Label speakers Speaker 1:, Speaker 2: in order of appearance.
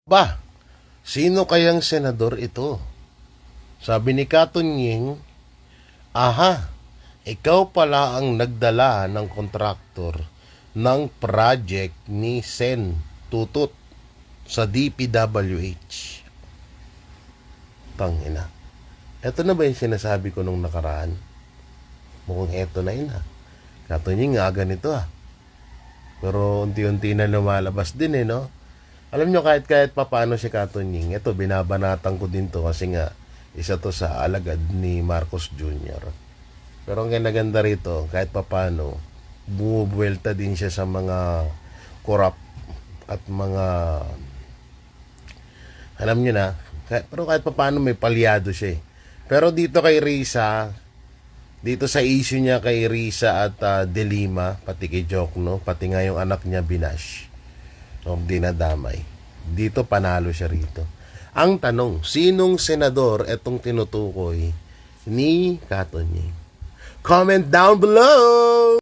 Speaker 1: Ba, sino kayang senador ito? Sabi ni Katunying, aha, ikaw pala ang nagdala ng kontraktor ng project ni Sen Tutut sa DPWH. Tangina. Ito na ba yung sinasabi ko nung nakaraan? Mukhang eto na yun ha. Katunying nga ganito ha. Pero unti-unti na lumalabas din no? Alam nyo kahit papaano si Katunying, ito binabanatan ko din to kasi nga isa to sa alagad ni Marcos Jr. Pero ang ganda rito, kahit papaano, bumubuelta din siya sa mga corrupt at mga, alam nyo na, pero kahit papaano may palyado siya Pero dito kay Risa, dito sa issue niya kay Risa at De Lima, pati kay Jokno, pati nga yung anak niya Binash, dinadamay. Dito panalo siya rito. Ang tanong, sinong senador etong tinutukoy ni Katunying? Comment down below!